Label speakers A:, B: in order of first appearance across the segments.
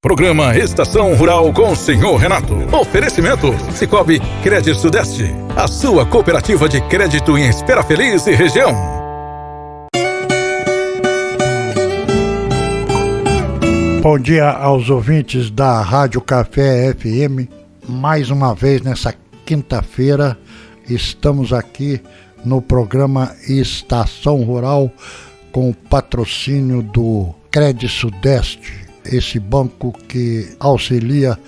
A: Programa Estação Rural com o Senhor Renato. Oferecimento Cicobi Crédito Sudeste, a sua cooperativa de crédito em Espera Feliz e região.
B: Bom dia aos ouvintes da Rádio Café FM. Mais uma vez nessa quinta-feira estamos aqui no programa Estação Rural com o patrocínio do Crédito Sudeste, esse banco que auxilia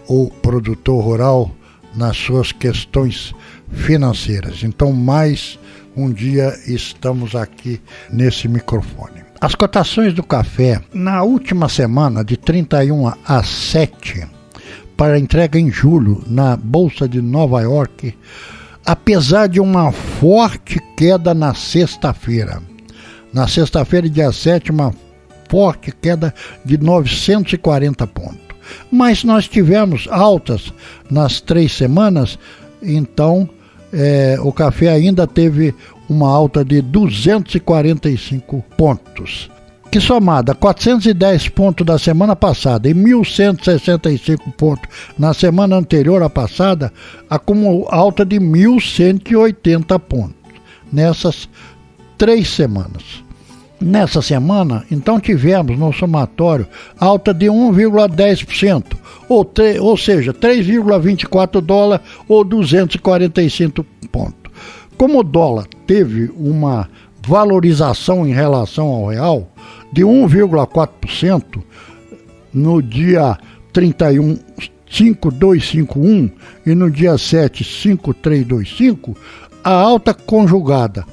B: o produtor rural nas suas questões financeiras. Então, mais um dia estamos aqui nesse microfone. As cotações do café, na última semana, de 31/7, para entrega em julho, na Bolsa de Nova York, apesar de uma forte queda na sexta-feira. Na sexta-feira, dia 7, uma forte queda de 940 pontos. Mas nós tivemos altas nas 3 semanas, então o café ainda teve uma alta de 245 pontos, que somada a 410 pontos da semana passada e 1.165 pontos na semana anterior à passada, acumulou alta de 1.180 pontos nessas 3 semanas. Nessa semana, então, tivemos no somatório alta de 1,10%, ou seja, 3,24 dólares ou 245 pontos. Como o dólar teve uma valorização em relação ao real de 1,4% no dia 31, 5,251 e no dia 7, 5,325, a alta conjugada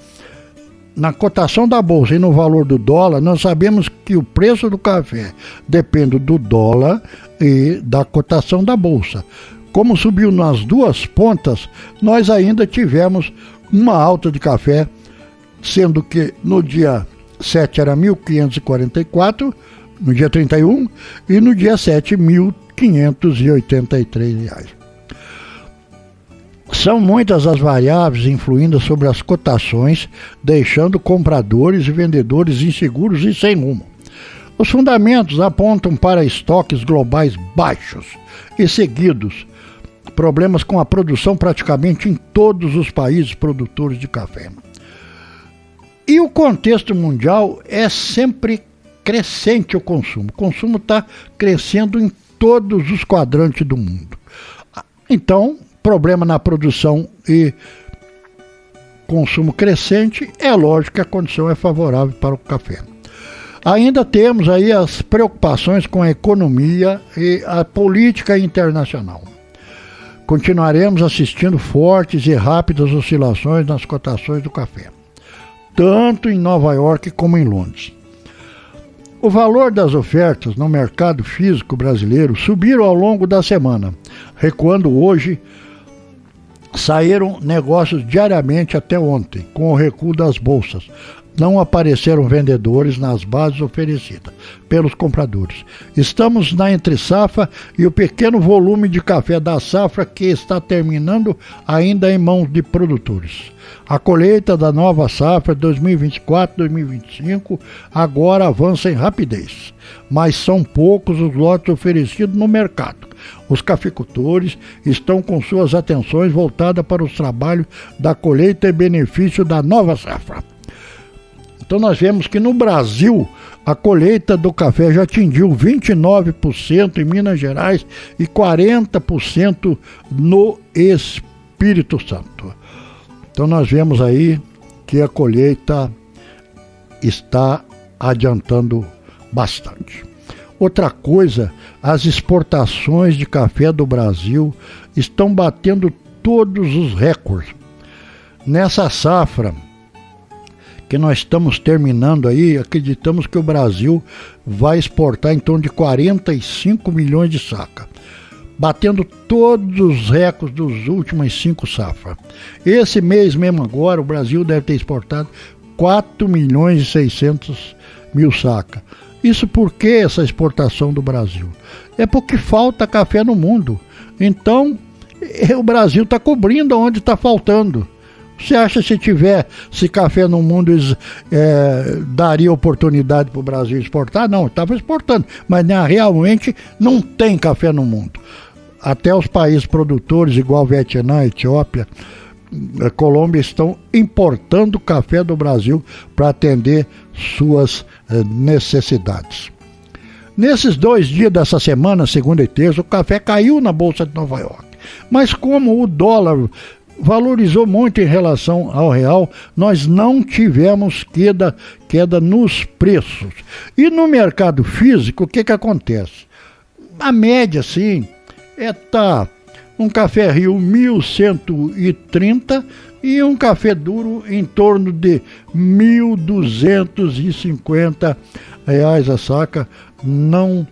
B: na cotação da bolsa e no valor do dólar, nós sabemos que o preço do café depende do dólar e da cotação da bolsa. Como subiu nas duas pontas, nós ainda tivemos uma alta de café, sendo que no dia 7 era 1.544, no dia 31, e no dia 7, R$ 1.583. São muitas as variáveis influindo sobre as cotações, deixando compradores e vendedores inseguros e sem rumo. Os fundamentos apontam para estoques globais baixos e seguidos, problemas com a produção praticamente em todos os países produtores de café. E o contexto mundial é sempre crescente o consumo. O consumo está crescendo em todos os quadrantes do mundo. Então, problema na produção e consumo crescente, é lógico que a condição é favorável para o café. Ainda temos aí as preocupações com a economia e a política internacional. Continuaremos assistindo fortes e rápidas oscilações nas cotações do café, tanto em Nova York como em Londres. O valor das ofertas no mercado físico brasileiro subiram ao longo da semana, recuando hoje. Saíram negócios diariamente até ontem, com o recuo das bolsas. Não apareceram vendedores nas bases oferecidas pelos compradores. Estamos na entre-safra e o pequeno volume de café da safra que está terminando ainda em mãos de produtores. A colheita da nova safra 2024-2025 agora avança em rapidez, mas são poucos os lotes oferecidos no mercado. Os cafeicultores estão com suas atenções voltadas para os trabalhos da colheita e benefício da nova safra. Então nós vemos que no Brasil a colheita do café já atingiu 29% em Minas Gerais e 40% no Espírito Santo. Então nós vemos aí que a colheita está adiantando bastante. Outra coisa, as exportações de café do Brasil estão batendo todos os recordes. Nessa safra que nós estamos terminando aí, acreditamos que o Brasil vai exportar em torno de 45 milhões de sacas, batendo todos os recordes dos últimos 5 safras. Esse mês mesmo agora, o Brasil deve ter exportado 4 milhões e 600 mil sacas. Isso por que essa exportação do Brasil? É porque falta café no mundo. Então, o Brasil está cobrindo onde está faltando. Você acha que se tivesse café no mundo, daria oportunidade para o Brasil exportar? Não, estava exportando, mas realmente não tem café no mundo. Até os países produtores, igual Vietnã, Etiópia, Colômbia, estão importando café do Brasil para atender suas necessidades. Nesses 2 dias dessa semana, segunda e terça, o café caiu na Bolsa de Nova York. Mas como o dólar valorizou muito em relação ao real, nós não tivemos queda nos preços. E no mercado físico, o que acontece? A média, sim, um café Rio 1.130 e um café duro em torno de R$ 1.250 a saca. Não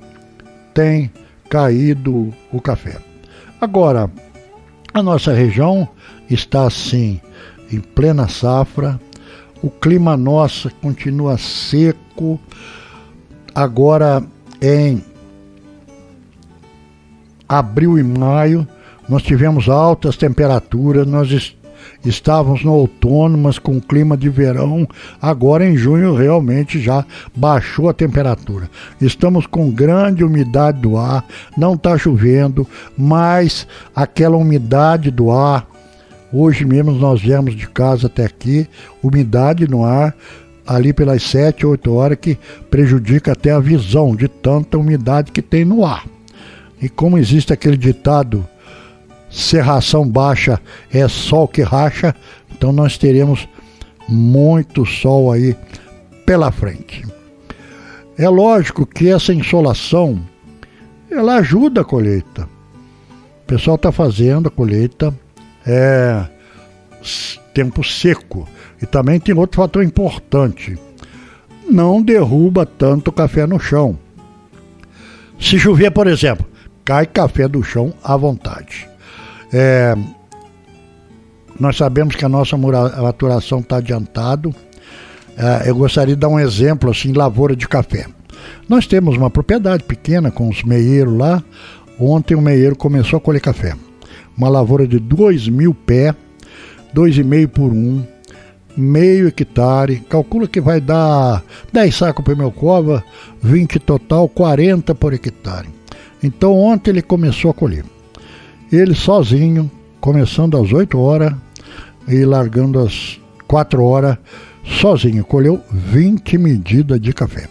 B: tem caído o café. Agora, a nossa região está assim, em plena safra, o clima nosso continua seco. Agora, em abril e maio, nós tivemos altas temperaturas, nós estávamos no outono, mas com clima de verão. Agora em junho realmente já baixou a temperatura. Estamos com grande umidade do ar, não está chovendo, mas aquela umidade do ar, hoje mesmo nós viemos de casa até aqui, umidade no ar, ali pelas 7, 8 horas, que prejudica até a visão de tanta umidade que tem no ar. E como existe aquele ditado, cerração baixa é sol que racha, então nós teremos muito sol aí pela frente. É lógico que essa insolação, ela ajuda a colheita. O pessoal está fazendo a colheita, tempo seco. E também tem outro fator importante, não derruba tanto o café no chão. Se chover, por exemplo, cai café do chão à vontade. Nós sabemos que a nossa maturação está adiantado. Eu gostaria de dar um exemplo assim, lavoura de café. Nós temos uma propriedade pequena com os meeiros lá. Ontem o meieiro começou a colher café. Uma lavoura de 2.000 pés, 2,5 por 1, meio hectare. Calcula que vai dar 10 sacos para meu cova, 20 total, 40 por hectare. Então ontem ele começou a colher. Ele sozinho, começando às 8 horas e largando às 4 horas, sozinho, colheu 20 medidas de café.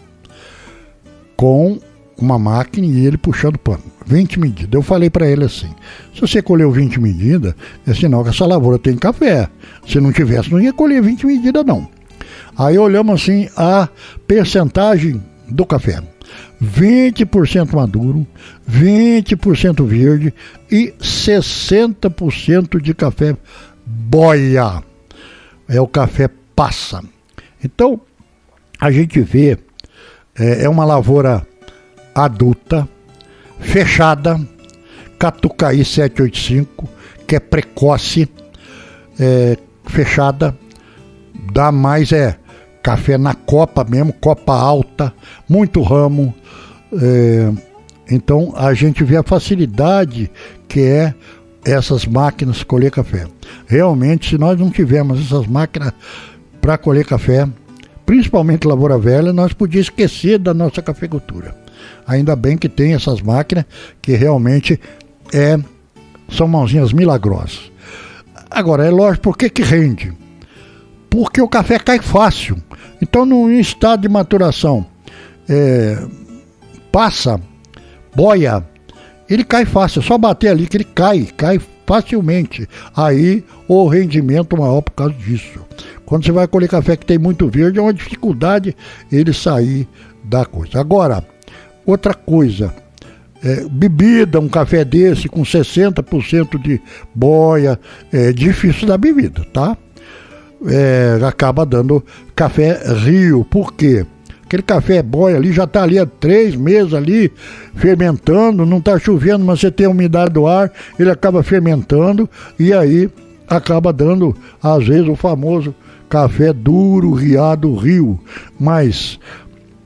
B: Com uma máquina e ele puxando pano. 20 medidas. Eu falei para ele assim, se você colheu 20 medidas, é sinal que essa lavoura tem café. Se não tivesse, não ia colher 20 medidas não. Aí olhamos assim a percentagem do café. 20% maduro, 20% verde e 60% de café boia. É o café passa. Então, a gente vê, é uma lavoura adulta, fechada, Catucaí 785, que é precoce, fechada, dá mais café na copa mesmo, copa alta, muito ramo. Então a gente vê a facilidade que é essas máquinas colher café. Realmente, se nós não tivermos essas máquinas para colher café, principalmente lavoura velha, nós podíamos esquecer da nossa cafeicultura. Ainda bem que tem essas máquinas que realmente são mãozinhas milagrosas. Agora, é lógico, por que rende? Porque o café cai fácil. Então, no estado de maturação, passa, boia, ele cai fácil. É só bater ali que ele cai facilmente. Aí, o rendimento maior por causa disso. Quando você vai colher café que tem muito verde, é uma dificuldade ele sair da coisa. Agora, outra coisa, bebida, um café desse com 60% de boia, é difícil dar bebida, tá? Acaba dando café Rio. Por quê? Aquele café boia ali já está ali há 3 meses ali fermentando, não está chovendo, mas você tem a umidade do ar, ele acaba fermentando e aí acaba dando, às vezes, o famoso café duro, riado Rio. Mas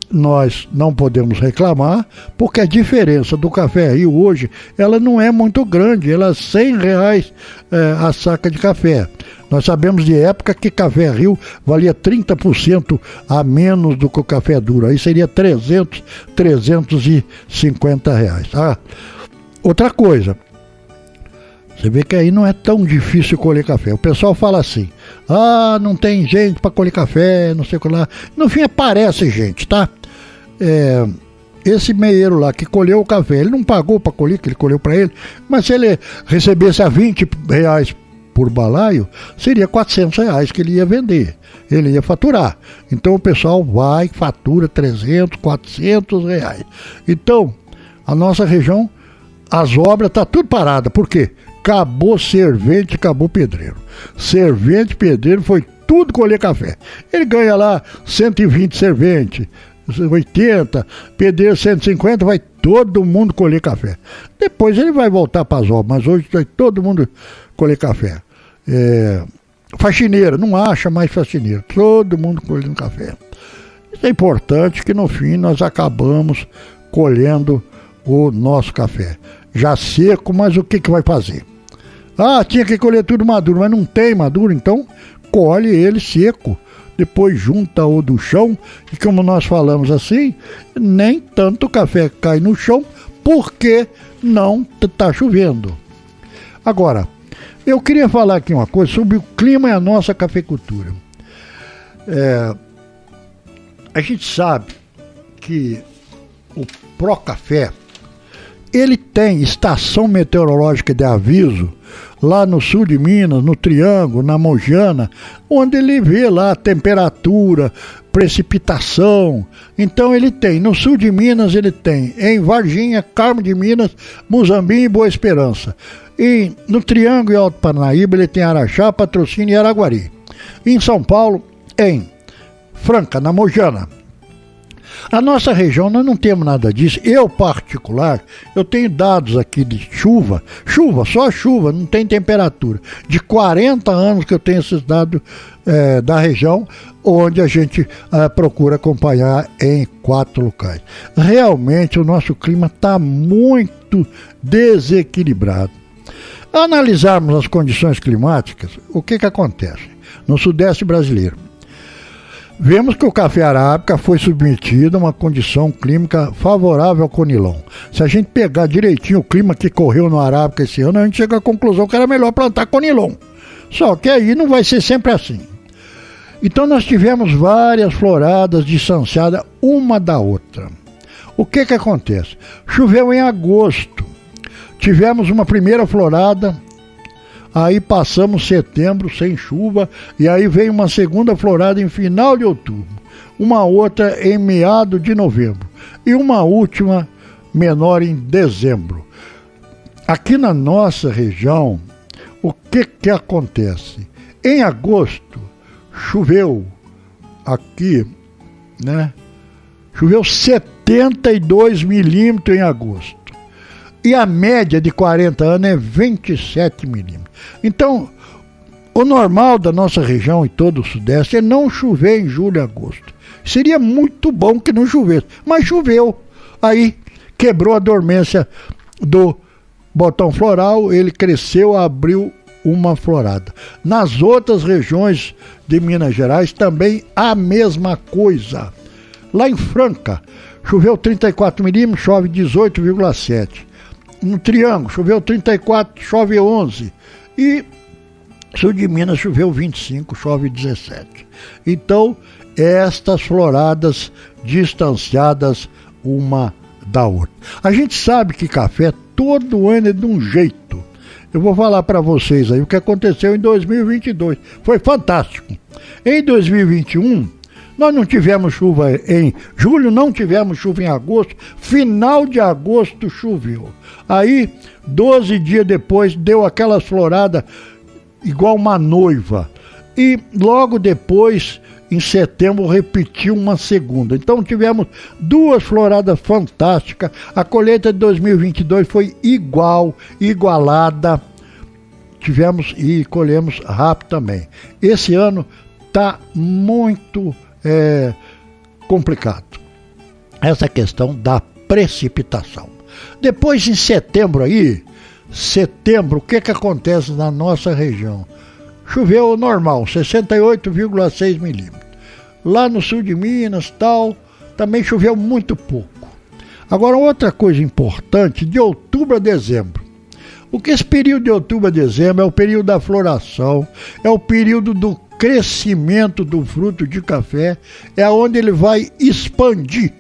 B: nós não podemos reclamar, porque a diferença do Café Rio hoje, ela não é muito grande, ela é R$100 a saca de café. Nós sabemos de época que Café Rio valia 30% a menos do que o café duro, aí seria R$350. Tá? Outra coisa, você vê que aí não é tão difícil colher café. O pessoal fala assim, não tem gente para colher café, não sei o que lá. No fim aparece gente, tá? Esse meieiro lá que colheu o café, ele não pagou para colher, que ele colheu para ele, mas se ele recebesse a R$20 por balaio, seria R$400 que ele ia vender, ele ia faturar. Então o pessoal vai, fatura R$300, R$400. Então, a nossa região, as obras tá tudo parada. Por quê? Acabou servente, acabou pedreiro. Servente, pedreiro, foi tudo colher café. Ele ganha lá 120 servente, 80, pedreiro 150, vai todo mundo colher café. Depois ele vai voltar para as obras, mas hoje vai todo mundo colher café. Faxineira, não acha mais faxineira, todo mundo colhendo café. Isso é importante, que no fim nós acabamos colhendo o nosso café. Já seco, mas o que vai fazer? Tinha que colher tudo maduro, mas não tem maduro, então colhe ele seco. Depois junta o do chão, e como nós falamos assim, nem tanto café cai no chão, porque não está chovendo. Agora, eu queria falar aqui uma coisa sobre o clima e a nossa cafeicultura. A gente sabe que o Procafé, ele tem estação meteorológica de aviso lá no sul de Minas, no Triângulo, na Mojana, onde ele vê lá a temperatura, precipitação. Então ele tem, no sul de Minas ele tem, em Varginha, Carmo de Minas, Muzambinho e Boa Esperança. E no Triângulo e Alto Paranaíba ele tem Araxá, Patrocínio e Araguari. Em São Paulo, em Franca, na Mojana. A nossa região, nós não temos nada disso. Eu, particular, eu tenho dados aqui de chuva, só chuva, não tem temperatura. De 40 anos que eu tenho esses dados da região, onde a gente procura acompanhar em 4 locais. Realmente o nosso clima está muito desequilibrado. Analisarmos as condições climáticas, o que acontece no Sudeste brasileiro? Vemos que o café arábica foi submetido a uma condição clímica favorável ao conilon. Se a gente pegar direitinho o clima que correu no arábica esse ano, a gente chega à conclusão que era melhor plantar conilon. Só que aí não vai ser sempre assim. Então nós tivemos várias floradas distanciadas uma da outra. O que acontece? Choveu em agosto. Tivemos uma primeira florada, aí passamos setembro sem chuva, e aí veio uma segunda florada em final de outubro, uma outra em meado de novembro, e uma última menor em dezembro. Aqui na nossa região, o que acontece? Em agosto, choveu aqui, choveu 72 milímetros em agosto. E a média de 40 anos é 27 milímetros. Então, o normal da nossa região e todo o Sudeste é não chover em julho e agosto. Seria muito bom que não chovesse, mas choveu. Aí quebrou a dormência do botão floral, ele cresceu, abriu uma florada. Nas outras regiões de Minas Gerais também a mesma coisa. Lá em Franca, choveu 34 milímetros, chove 18,7. No Triângulo, choveu 34, chove 11. E sul de Minas choveu 25, chove 17. Então, estas floradas distanciadas uma da outra. A gente sabe que café todo ano é de um jeito. Eu vou falar para vocês aí o que aconteceu em 2022. Foi fantástico. Em 2021... nós não tivemos chuva em julho, não tivemos chuva em agosto, final de agosto choveu. Aí, 12 dias depois, deu aquelas floradas igual uma noiva. E logo depois, em setembro, repetiu uma segunda. Então tivemos 2 floradas fantásticas. A colheita de 2022 foi igualada. Tivemos e colhemos rápido também. Esse ano está muito complicado. essa questão da precipitação. Depois, em setembro aí, o que acontece na nossa região? Choveu normal, 68,6 milímetros. Lá no sul de Minas, também choveu muito pouco. Agora, outra coisa importante, de outubro a dezembro. Porque esse período de outubro a dezembro é o período da floração, é o período do crescimento do fruto de café, é onde ele vai expandir,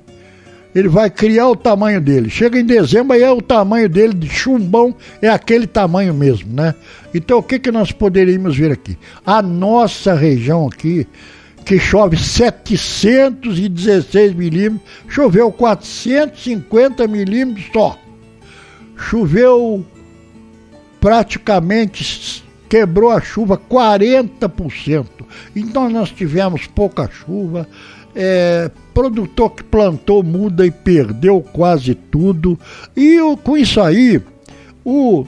B: ele vai criar o tamanho dele. Chega em dezembro, aí é o tamanho dele de chumbão, é aquele tamanho mesmo, né? Então, o que nós poderíamos ver aqui? A nossa região aqui, que chove 716 milímetros, choveu 450 milímetros só. Choveu praticamente, quebrou a chuva 40%. Então nós tivemos pouca chuva, produtor que plantou muda e perdeu quase tudo. E com isso aí, o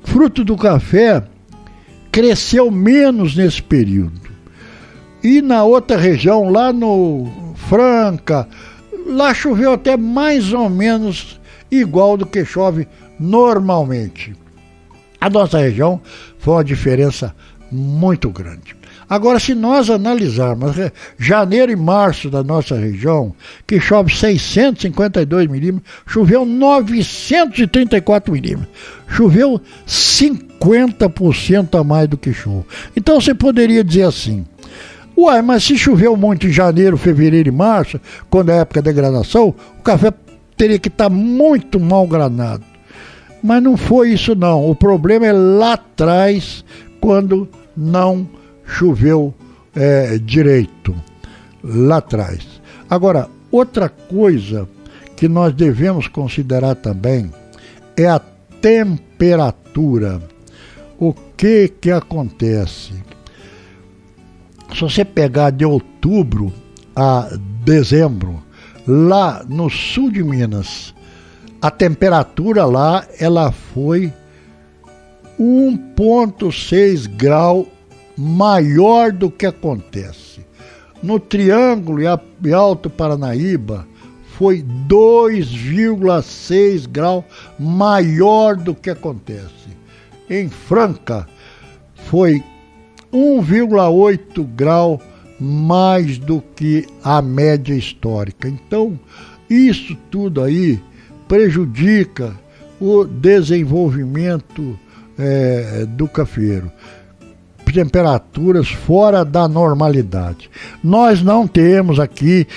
B: fruto do café cresceu menos nesse período. E na outra região, lá no Franca, lá choveu até mais ou menos igual do que chove normalmente. A nossa região foi uma diferença muito grande. Agora, se nós analisarmos janeiro e março da nossa região, que chove 652 milímetros, choveu 934 milímetros. Choveu 50% a mais do que chove. Então você poderia dizer assim: uai, mas se choveu muito em janeiro, fevereiro e março, quando é a época de granação, o café teria que estar muito mal granado. Mas não foi isso não. O problema é lá atrás, quando não choveu direito. Lá atrás. Agora, outra coisa que nós devemos considerar também é a temperatura. O que acontece? Se você pegar de outubro a dezembro, lá no sul de Minas, a temperatura lá ela foi 1,6 grau maior do que acontece. No Triângulo e Alto Paranaíba foi 2,6 grau maior do que acontece. Em Franca foi 1,8 grau mais do que a média histórica. Então, isso tudo aí prejudica o desenvolvimento do cafeiro. Temperaturas fora da normalidade. Nós não temos aqui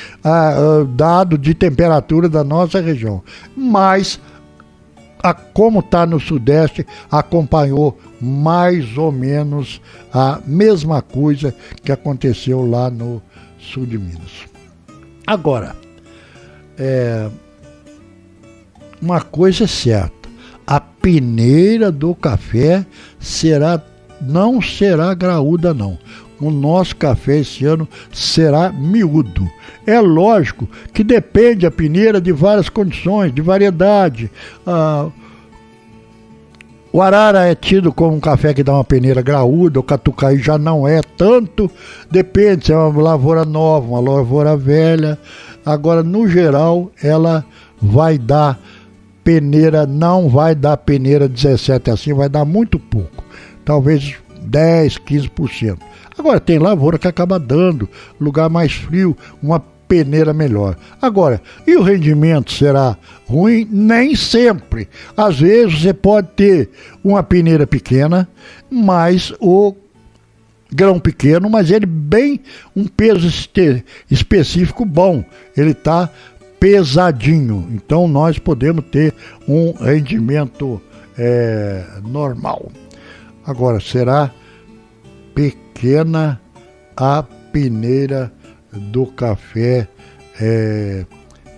B: dado de temperatura da nossa região, mas como está no Sudeste, acompanhou mais ou menos a mesma coisa que aconteceu lá no sul de Minas. Agora, uma coisa é certa: a peneira do café não será graúda, não. O nosso café esse ano será miúdo. É lógico que depende a peneira de várias condições, de variedade. O arara é tido como um café que dá uma peneira graúda, o catucaí já não é tanto. Depende se é uma lavoura nova, uma lavoura velha. Agora, no geral, ela vai dar peneira, não vai dar peneira 17 assim, vai dar muito pouco. Talvez 10, 15%. Agora, tem lavoura que acaba dando, lugar mais frio, uma peneira melhor. Agora, e o rendimento será ruim? Nem sempre. Às vezes você pode ter uma peneira pequena, mas o grão pequeno, mas ele bem um peso específico bom. Ele está pesadinho. Então nós podemos ter um rendimento normal. Agora, será pequena a peneira do café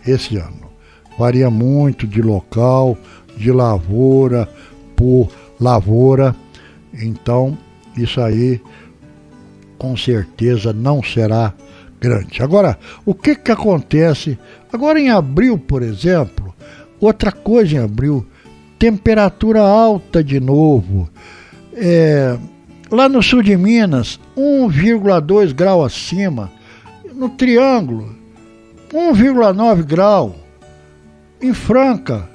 B: esse ano. Varia muito de local, de lavoura por lavoura. Então, isso aí com certeza não será grande. Agora, o que acontece? Agora em abril, por exemplo, outra coisa em abril, temperatura alta de novo. Lá no sul de Minas, 1,2 grau acima. No Triângulo, 1,9 grau. Em Franca,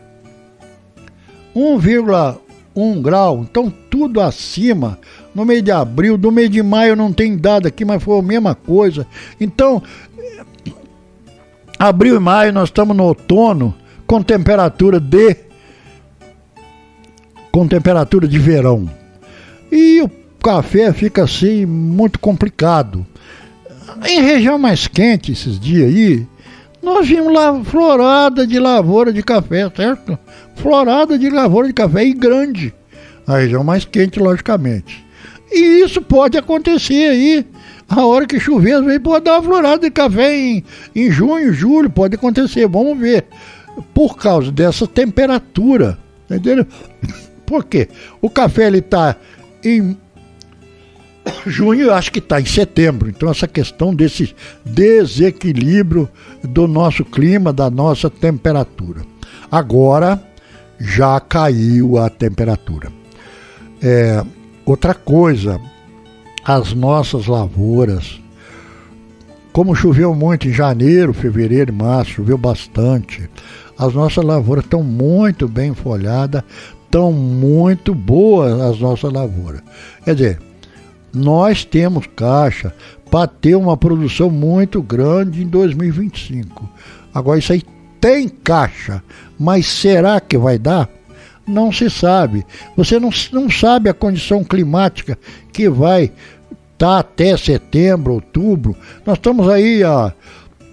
B: 1,1 grau. Então tudo acima. No mês de abril, no mês de maio não tem dado aqui, mas foi a mesma coisa. Então, abril e maio nós estamos no outono com temperatura de verão. E o café fica assim muito complicado. Em região mais quente esses dias aí, nós vimos lá florada de lavoura de café, certo? Florada de lavoura de café e grande. A região mais quente, logicamente. E isso pode acontecer aí. A hora que chover, às vezes pode dar uma florada de café em junho, julho, pode acontecer. Vamos ver. Por causa dessa temperatura. Entendeu? Por quê? O café ele está em junho, eu acho que está em setembro. Então essa questão desse desequilíbrio do nosso clima, da nossa temperatura. Agora já caiu a temperatura. Outra coisa, as nossas lavouras, como choveu muito em janeiro, fevereiro e março, choveu bastante, as nossas lavouras estão muito bem folhadas, estão muito boas as nossas lavouras. Quer dizer, nós temos caixa para ter uma produção muito grande em 2025. Agora isso aí tem caixa, mas será que vai dar? Não se sabe. Você não sabe a condição climática que vai estar até setembro, outubro. Nós estamos aí há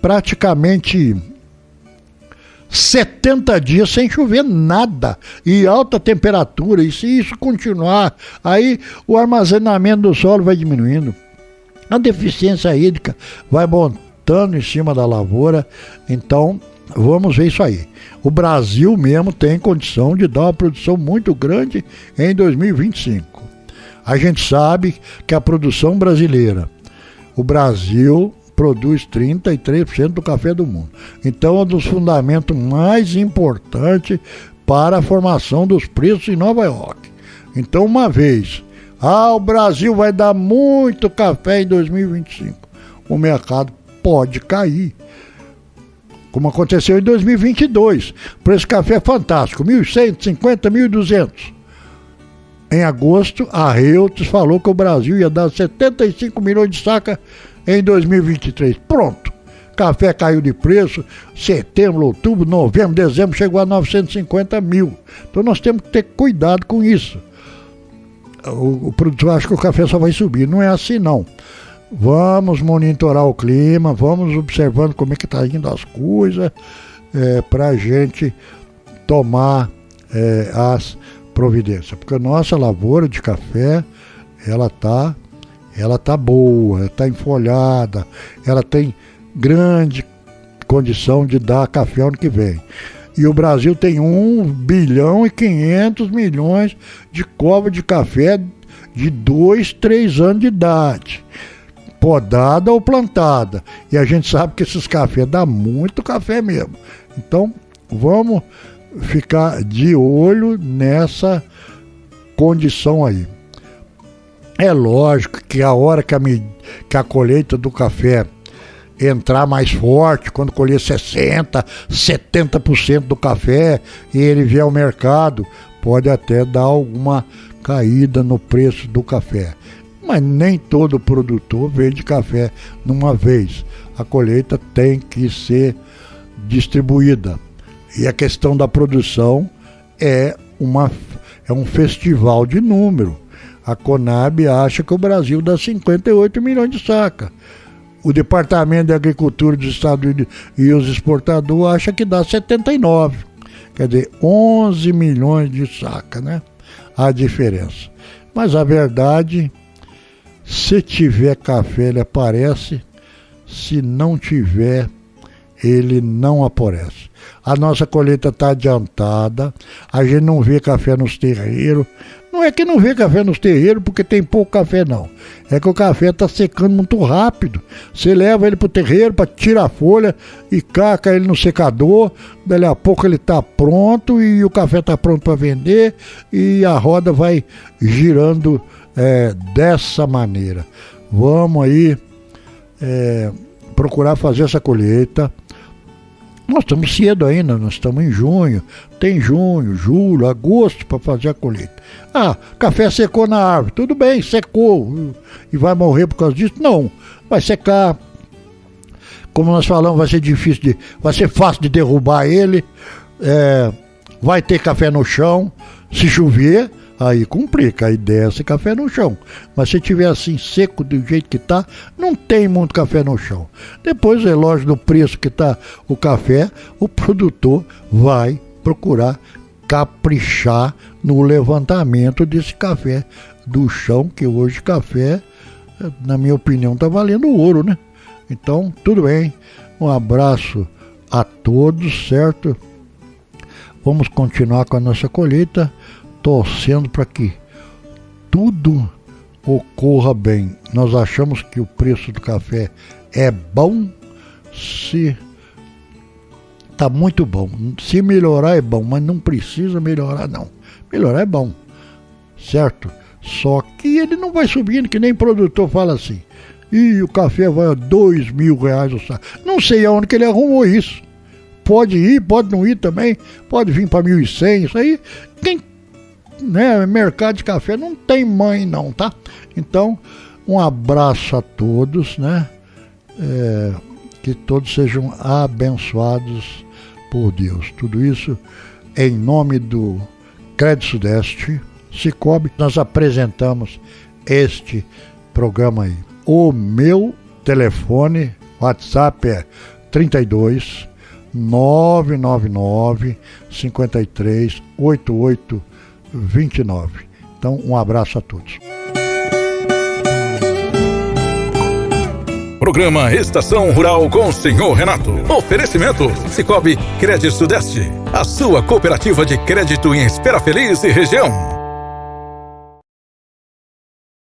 B: praticamente 70 dias sem chover nada e alta temperatura. E se isso continuar, aí o armazenamento do solo vai diminuindo. A deficiência hídrica vai montando em cima da lavoura. Então, vamos ver isso aí. O Brasil mesmo tem condição de dar uma produção muito grande em 2025. A gente sabe que a produção brasileira, o Brasil produz 33% do café do mundo. Então é um dos fundamentos mais importantes para a formação dos preços em Nova York. Então uma vez, o Brasil vai dar muito café em 2025. O mercado pode cair. Como aconteceu em 2022. O preço do café é fantástico, 1.150, 1.200. Em agosto, a Reuters falou que o Brasil ia dar 75 milhões de sacas em 2023. Pronto. Café caiu de preço, setembro, outubro, novembro, dezembro, chegou a 950 mil. Então nós temos que ter cuidado com isso. O produtor acha que o café só vai subir. Não é assim, não. Vamos monitorar o clima, vamos observando como é que está indo as coisas, para a gente tomar as providências. Porque a nossa lavoura de café, ela tá boa, ela está enfolhada, ela tem grande condição de dar café ano que vem. E o Brasil tem 1 bilhão e 500 milhões de covas de café de 2, 3 anos de idade. Podada ou plantada. E a gente sabe que esses cafés dão muito café mesmo. Então, vamos ficar de olho nessa condição aí. É lógico que a hora que a colheita do café entrar mais forte, quando colher 60%, 70% do café e ele vier ao mercado, pode até dar alguma caída no preço do café. Mas nem todo produtor vende café numa vez. A colheita tem que ser distribuída. E a questão da produção é um festival de número. A Conab acha que o Brasil dá 58 milhões de sacas. O Departamento de Agricultura dos Estados Unidos e os exportadores acham que dá 79. Quer dizer, 11 milhões de sacas, né? A diferença. Mas a verdade, se tiver café, ele aparece. Se não tiver, ele não aparece. A nossa colheita está adiantada, a gente não vê café nos terreiros. Não é que não vê café nos terreiros porque tem pouco café, não. É que o café está secando muito rápido. Você leva ele para o terreiro para tirar a folha e caca ele no secador. Dali a pouco ele está pronto e o café está pronto para vender e a roda vai girando dessa maneira. Vamos aí procurar fazer essa colheita Nós estamos cedo ainda, nós estamos em junho. Tem junho, julho, agosto para fazer a colheita. Ah, café secou na árvore. Tudo bem, secou. E vai morrer por causa disso? Não. Vai secar. Como nós falamos, vai ser fácil de derrubar ele. Vai ter café no chão. Se chover, aí complica. Aí desce café no chão. Mas se tiver assim seco do jeito que tá, não tem muito café no chão. Depois, é lógico, do preço que tá o café, o produtor vai procurar caprichar no levantamento desse café do chão, que hoje café, na minha opinião, tá valendo ouro, né? Então, tudo bem. Um abraço a todos, certo? Vamos continuar com a nossa colheita, torcendo para que tudo ocorra bem. Nós achamos que o preço do café é bom, se tá muito bom. Se melhorar é bom, mas não precisa melhorar não. Melhorar é bom, certo? Só que ele não vai subindo, que nem produtor fala assim. E o café vai a R$2.000 o saco. Não sei aonde que ele arrumou isso. Pode ir, pode não ir também. Pode vir para 1.100. Isso aí, mercado de café não tem mãe não, tá? Então, um abraço a todos, né? Que todos sejam abençoados por Deus. Tudo isso em nome do Crédito Sudeste, Cicobi. Nós apresentamos este programa aí. O meu telefone, WhatsApp é 32 999 53 88 29. Então, um abraço a todos.
A: Programa Estação Rural com o Senhor Renato. Oferecimento Cicobi Crédito Sudeste, a sua cooperativa de crédito em Espera Feliz e região.